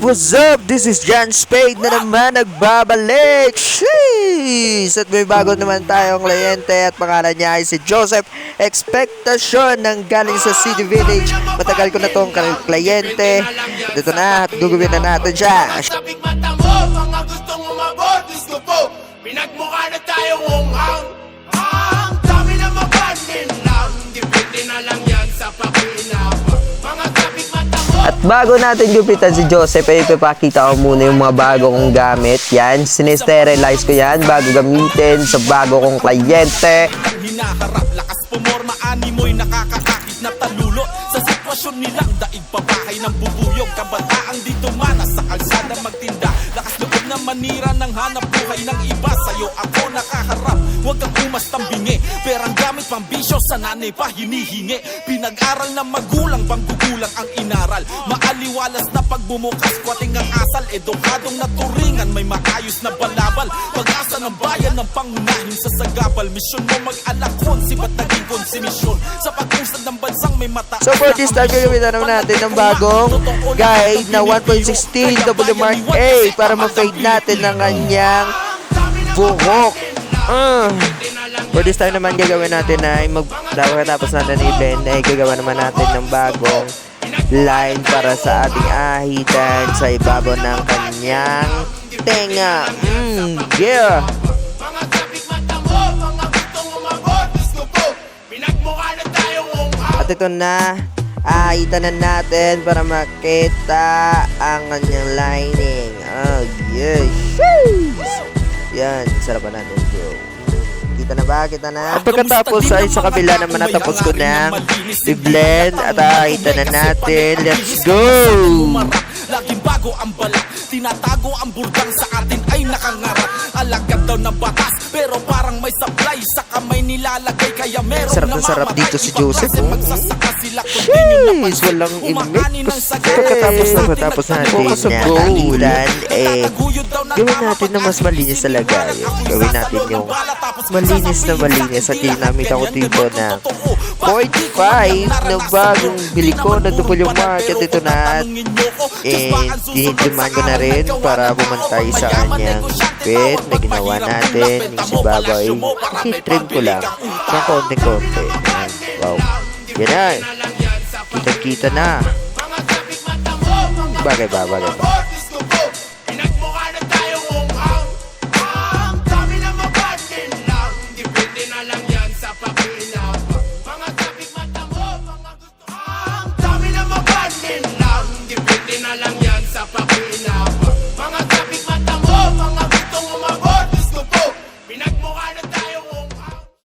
What's up? This is John Spade na naman nagbabalik. Sheesh! At may bago naman tayong kliyente at pangalan niya ay si Joseph Expectation ng galing sa City Village. Matagal ko na tong kliyente. Dito na at gugawin na natin siya. Sabik mata mo, mga gustong umabot, gusto po. Pinagmukha na tayong unghang. Ang dami na mabanin lang, depende na lang yan sa pakinabang. Mga sabik mata mo. At bago natin gupitan si Joseph, ay ipapakita ko muna yung mga bago kong gamit. Yan, sinisterilize ko yan bago gamitin sa bago kong kliyente. Hinaharap, lakas pumorma, animoy nakakakakit na talulo. Sa sitwasyon nilang daig pabahay ng bubuyog. Kabataang dito mana sa kalsada magtinda. Lakas loob na manira ng hanap buhay ng iba. Sa'yo ako nakaharap, huwag kang umastang bingi. Perang gamit pang bisyo, sa nanay pa hinihingi. Pinag-aral na magulang, bang gugulang ang inaral. Maaliwalas na pagbumukas, kwating ang asal. Edukadong naturingan, may maayos na balabal. Pag-asa ng bayan ng pangunahin sa sagabal. Misyon mo mag-alakon, sibat naging konsimisyon. Sa pag-usad ng bansang may mata. So for this time, gagawin na naman natin ng bagong guide na 1.16 WMark A para ma-fade natin ng kanyang buhok. For this time naman gagawin natin ay tapos natin i-blend ay gagawa naman natin ng bagong line para sa ating ahitan sa ibabaw ng kanyang tenga. Yeah! Mga sabik mata mo, mga gustong umabot, gusto po. Pinagmukha na tayong unghang. At ito na, ahitan na natin para makita ang kanyang lining. Oh, yes! Sheesh! Yan, sarapan natin bro. Kita na ba? Kita na? At pagkatapos ay sa kabila naman natapos ko na i-blend at ahitan na natin. Let's go! Laging bago ang balak, tinatago ang burdang sa atin ay nakangarap. Alagad daw ng batas, pero parang may supply sa kamay nilalagay. Kaya meron Sarap na sarap dito si Joseph. Sheesh! Walang imik. Pagkatapos natin na ahitan, gawin natin na mas malinis talaga. Gawin natin yung malinis at ginamit ako dito na 0.5 na bagong bili ko na WMark at ito na at dinidiman ko na rin para bumantay sa kanyang bed na ginawa natin yung si Baba ay trim ko lang ng konti-konti. Wow, yan na, kita na. Bagay ba? Pinagmukha na tayong unghang. Ang dami na mabanin lang, depende na lang yan sa pakinabang. Mga sabik mata mo, mga gusto. Ang dami na mabanin lang, depende na lang yan sa pakinabang.